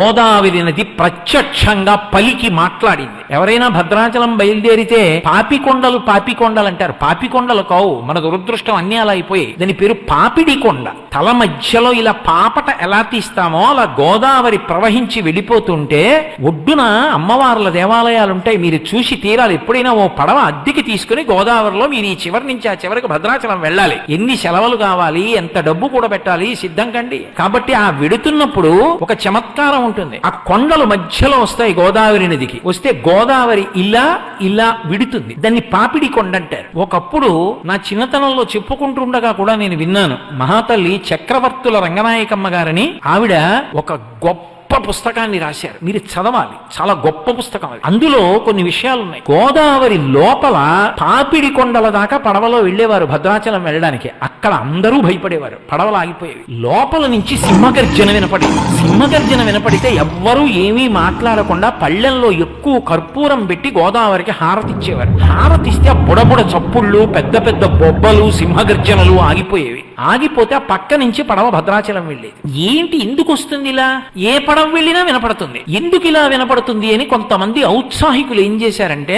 గోదావరి నది ప్రత్యక్షంగా పలికి మాట్లాడింది. ఎవరైనా భద్రాచలం బయలుదేరితే పాపికొండలు అంటారు. పాపికొండలు కావు, మన దురదృష్టం అన్నీ అలా అయిపోయాయి. దాని పేరు పాపిడి కొండ. తల మధ్యలో ఇలా పాపట ఎలా తీస్తామో అలా గోదావరి ప్రవహించి వెళ్ళిపోతుంటే ఒడ్డున అమ్మవార్ల దేవాలయాలు ఉంటాయి. మీరు చూసి తీరాలి. ఎప్పుడైనా ఓ పడవ అద్దెకి తీసుకుని గోదావరిలో మీరు ఈ చివరి నుంచి ఆ చివరికి భద్రాచలం వెళ్ళాలి. ఎన్ని సెలవులు కావాలి, ఎంత డబ్బు కూడా పెట్టాలి, సిద్ధం కండి. కాబట్టి ఆ వెడుతున్నప్పుడు ఒక చమత్కారం ఉంటుంది. ఆ కొండలు మధ్యలో వస్తాయి గోదావరి నదికి. వస్తే గోదావరి ఇలా ఇలా విడుతుంది. దాన్ని పాపిడి కొండ అంటారు. ఒకప్పుడు నా చిన్నతనంలో చెప్పుకుంటుండగా కూడా నేను విన్నాను. మహాతల్లి చక్రవర్తుల రంగనాయకమ్మ గారని ఆవిడ ఒక గొప్ప పుస్తకాన్ని రాశారు. మీరు చదవాలి, చాలా గొప్ప పుస్తకం అది. అందులో కొన్ని విషయాలు ఉన్నాయి. గోదావరి లోపల పాపిడి కొండల దాకా పడవలో వెళ్లేవారు భద్రాచలం వెళ్ళడానికి. అక్కడ అందరూ భయపడేవారు, పడవలు ఆగిపోయేవి. లోపల నుంచి సింహగర్జన వినపడేది. సింహగర్జన వినపడితే ఎవ్వరూ ఏమీ మాట్లాడకుండా పళ్ళెంలో ఎక్కువ కర్పూరం పెట్టి గోదావరికి హారతిచ్చేవారు. హారతిస్తే ఆ బుడబుడ చప్పుళ్ళు, పెద్ద పెద్ద బొబ్బలు, సింహగర్జనలు ఆగిపోయేవి. ఆగిపోతే ఆ పక్క నుంచి పడవ భద్రాచలం వెళ్ళేది. ఏంటి ఎందుకు వస్తుంది ఇలా? ఏ పడవ వెళ్ళినా వినపడుతుంది. ఎందుకు ఇలా వినపడుతుంది అని కొంతమంది ఔత్సాహికులు ఏం చేశారంటే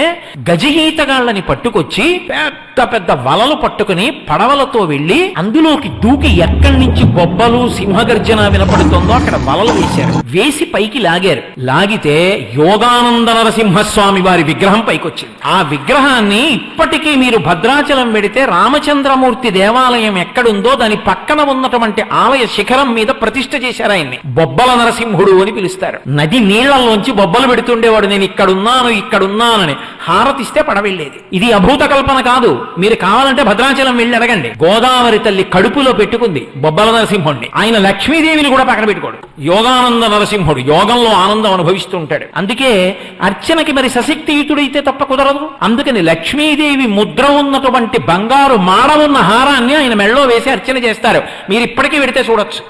గజహీతగాళ్ళని పట్టుకొచ్చి పెద్ద పెద్ద వలలు పట్టుకుని పడవలతో వెళ్లి అందులోకి దూకి ఎక్కడి నుంచి బొబ్బలు సింహగర్జన వినపడుతుందో అక్కడ వలలు వేశారు. వేసి పైకి లాగారు. లాగితే యోగానంద నరసింహస్వామి వారి విగ్రహం పైకొచ్చింది. ఆ విగ్రహాన్ని ఇప్పటికీ మీరు భద్రాచలం వెడితే రామచంద్రమూర్తి దేవాలయం ఎక్కడుందో దాని పక్కన ఉన్నటువంటి ఆలయ శిఖరం మీద ప్రతిష్ఠ చేశారు. ఆయన్ని బొబ్బల నరసింహుడు అని పిలుస్తారు. నది నీళ్లలోంచి బొబ్బలు పెడుతుండేవాడు. నేను ఇక్కడున్నానని హారతిస్తే పడవెళ్ళేది. ఇది అభూత కల్పన కాదు. మీరు కావాలంటే భద్రాచలం వెళ్ళి అడగండి. గోదావరి తల్లి కడుపులో పెట్టుకుంది బొబ్బల నరసింహుడిని. ఆయన లక్ష్మీదేవిని కూడా పక్కన పెట్టుకోడు. యోగానంద నరసింహుడు యోగంలో ఆనందం అనుభవిస్తూ ఉంటాడు. అందుకే అర్చనకి మరి సశక్తియుతుడైతే తప్ప కుదరదు. అందుకని లక్ష్మీదేవి ముద్ర ఉన్నటువంటి బంగారు మాడ ఉన్న హారాన్ని ఆయన మెళ్ళో వేసి అర్చన చేస్తారు. మీరు ఇప్పటికీ వెడితే చూడొచ్చు.